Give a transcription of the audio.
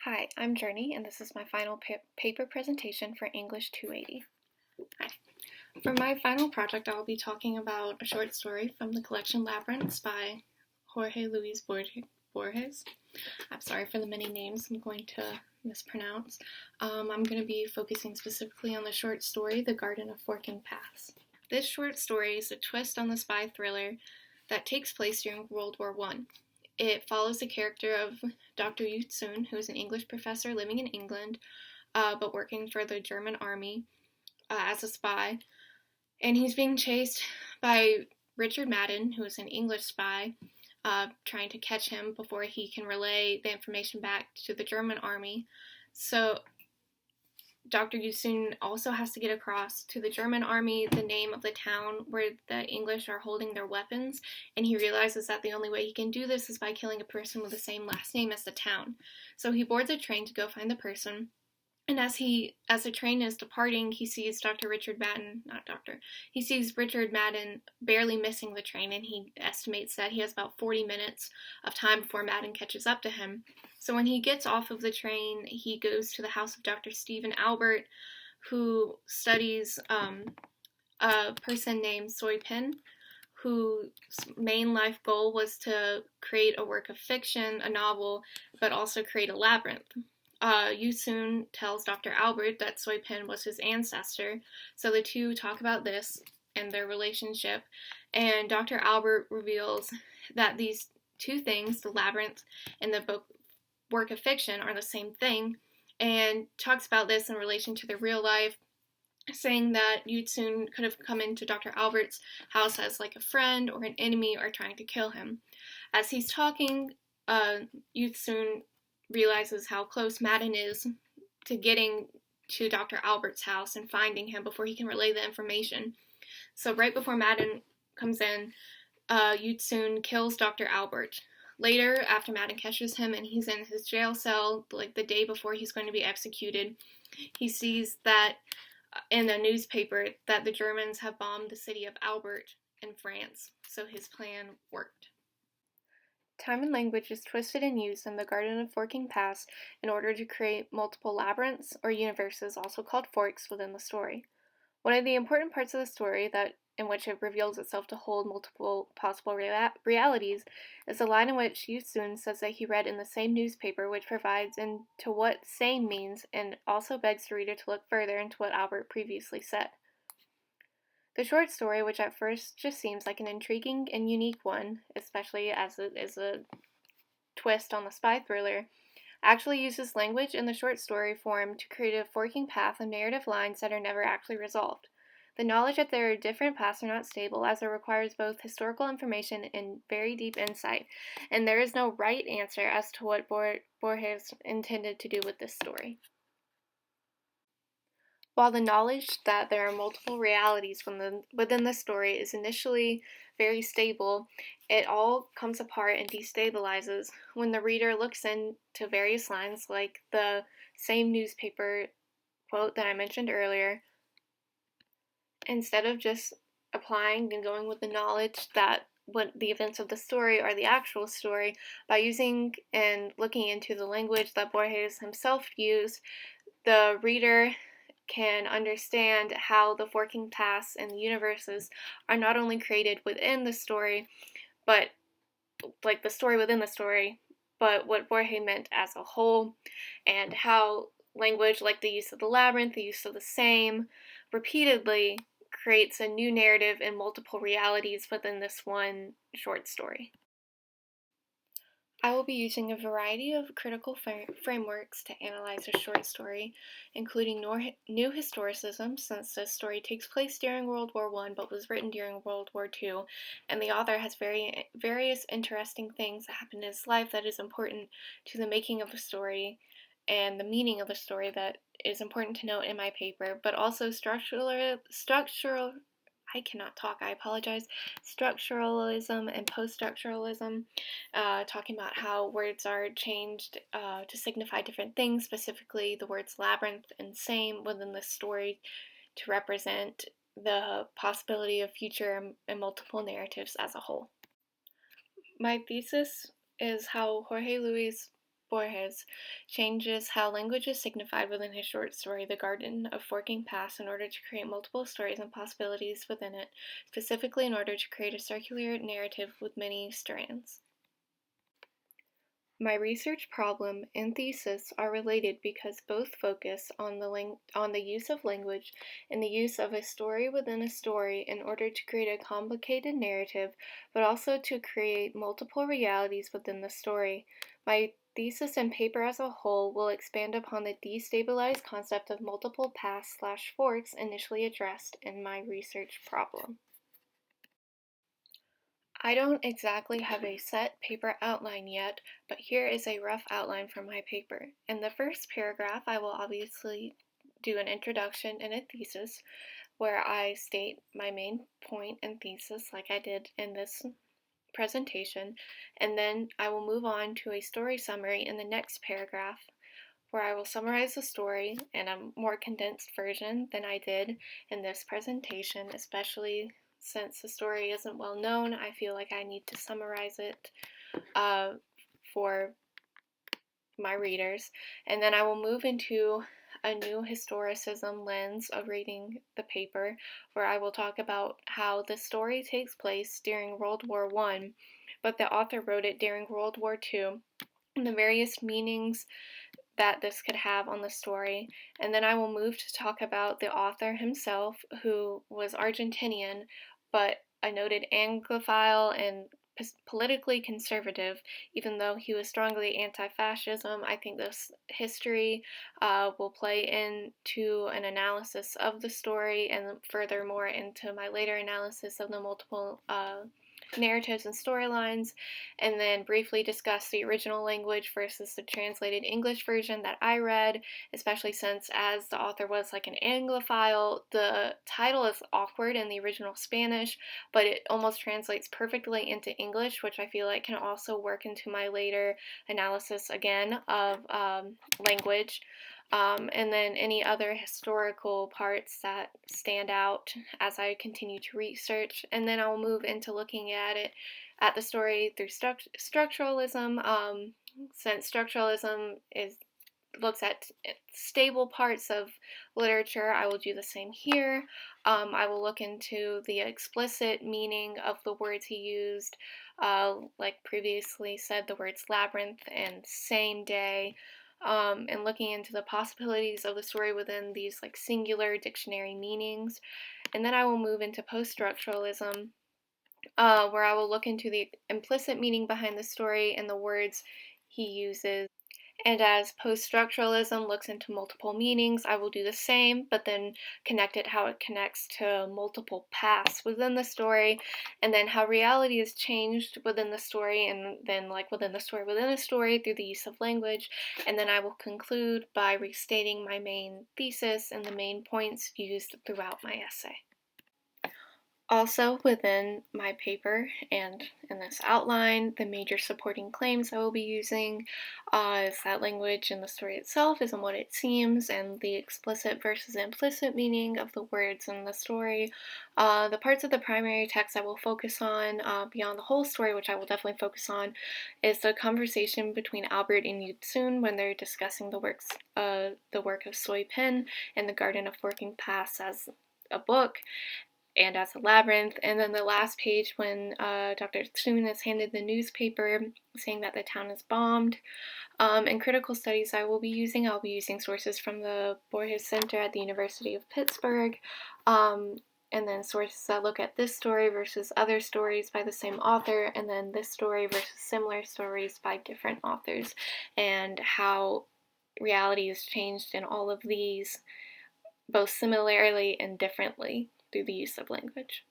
Hi, I'm Journey, and this is my final paper presentation for English 280. Hi. For my final project, I will be talking about a short story from the collection Labyrinths by Jorge Luis Borges. I'm sorry for the many names I'm going to mispronounce. I'm going to be focusing specifically on the short story, The Garden of Forking Paths. This short story is a twist on the spy thriller that takes place during World War I. It follows the character of Dr. Yutsun, who is an English professor living in England, but working for the German army as a spy. And he's being chased by Richard Madden, who is an English spy, trying to catch him before he can relay the information back to the German army. So Dr. Yutsun also has to get across to the German army the name of the town where the English are holding their weapons, and he realizes that the only way he can do this is by killing a person with the same last name as the town. So he boards a train to go find the person, and as the train is departing, he sees he sees Richard Madden barely missing the train, and he estimates that he has about 40 minutes of time before Madden catches up to him. So when he gets off of the train, he goes to the house of Dr. Stephen Albert, who studies a person named Soy Pin, whose main life goal was to create a work of fiction, a novel, but also create a labyrinth. Yutsun tells Dr. Albert that Soy Pin was his ancestor, so the two talk about this and their relationship, and Dr. Albert reveals that these two things, the labyrinth and the work of fiction, are the same thing, and talks about this in relation to their real life, saying that Yutsun could have come into Dr. Albert's house as like a friend or an enemy or trying to kill him. As he's talking, Yutsun realizes how close Madden is to getting to Dr. Albert's house and finding him before he can relay the information. So right before Madden comes in, Yutsun kills Dr. Albert. Later, after Madden catches him and he's in his jail cell, like the day before he's going to be executed, he sees that in a newspaper that the Germans have bombed the city of Albert in France, so his plan worked. Time and language is twisted and used in the Garden of Forking Paths in order to create multiple labyrinths, or universes, also called forks, within the story. One of the important parts of the story, in which it reveals itself to hold multiple possible realities, is the line in which Yutsun says that he read in the same newspaper, which provides into what same means, and also begs the reader to look further into what Albert previously said. The short story, which at first just seems like an intriguing and unique one, especially as it is a twist on the spy thriller, actually uses language in the short story form to create a forking path of narrative lines that are never actually resolved. The knowledge that there are different paths are not stable, as it requires both historical information and very deep insight, and there is no right answer as to what Borges intended to do with this story. While the knowledge that there are multiple realities within the story is initially very stable, it all comes apart and destabilizes when the reader looks into various lines, like the same newspaper quote that I mentioned earlier. Instead of just applying and going with the knowledge that what the events of the story are the actual story, by using and looking into the language that Borges himself used, the reader can understand how the forking paths and the universes are not only created within the story, but like the story within the story, but what Borges meant as a whole, and how language like the use of the labyrinth, the use of the same, repeatedly creates a new narrative and multiple realities within this one short story. I will be using a variety of critical frameworks to analyze a short story, including new historicism, since this story takes place during World War I but was written during World War II, and the author has various interesting things that happened in his life that is important to the making of the story and the meaning of the story that is important to note in my paper, but also I cannot talk, I apologize, structuralism and post-structuralism, talking about how words are changed to signify different things, specifically the words labyrinth and same within the story to represent the possibility of future and multiple narratives as a whole. My thesis is how Jorge Luis Borges changes how language is signified within his short story, The Garden of Forking Paths, in order to create multiple stories and possibilities within it, specifically in order to create a circular narrative with many strands. My research problem and thesis are related because both focus on the use of language and the use of a story within a story in order to create a complicated narrative, but also to create multiple realities within the story. My thesis and paper as a whole will expand upon the destabilized concept of multiple paths/forks initially addressed in my research problem. I don't exactly have a set paper outline yet, but here is a rough outline for my paper. In the first paragraph, I will obviously do an introduction and a thesis where I state my main point and thesis like I did in this presentation, and then I will move on to a story summary in the next paragraph where I will summarize the story in a more condensed version than I did in this presentation, especially since the story isn't well known. I feel like I need to summarize it for my readers. And then I will move into a new historicism lens of reading the paper, where I will talk about how the story takes place during World War I, but the author wrote it during World War II, and the various meanings that this could have on the story. And then I will move to talk about the author himself, who was Argentinian, but a noted Anglophile and politically conservative. Even though he was strongly anti-fascism, I think this history will play into an analysis of the story, and furthermore into my later analysis of the multiple narratives and storylines, and then briefly discuss the original language versus the translated English version that I read, especially since, as the author was like an Anglophile, the title is awkward in the original Spanish, but it almost translates perfectly into English, which I feel like can also work into my later analysis again of language. And then any other historical parts that stand out as I continue to research. And then I'll move into looking at the story through structuralism, since structuralism looks at stable parts of literature. I will do the same here. I will look into the explicit meaning of the words he used, like previously said, the words labyrinth and same day, and looking into the possibilities of the story within these like singular dictionary meanings. And then I will move into post-structuralism, where I will look into the implicit meaning behind the story and the words he uses. And as post-structuralism looks into multiple meanings, I will do the same, but then connect it how it connects to multiple paths within the story, and then how reality is changed within the story, and then like within the story within a story through the use of language. And then I will conclude by restating my main thesis and the main points used throughout my essay. Also within my paper and in this outline, the major supporting claims I will be using is that language in the story itself isn't what it seems, and the explicit versus implicit meaning of the words in the story. The parts of the primary text I will focus on beyond the whole story, which I will definitely focus on, is the conversation between Albert and Yutsun when they're discussing the work of Soy Pen and the Garden of Forking Paths as a book and as a labyrinth. And then the last page when Dr. Tsun is handed the newspaper saying that the town is bombed. In critical studies I'll be using sources from the Borges Center at the University of Pittsburgh, and then sources that look at this story versus other stories by the same author, and then this story versus similar stories by different authors, and how reality is changed in all of these, both similarly and differently, through the use of language.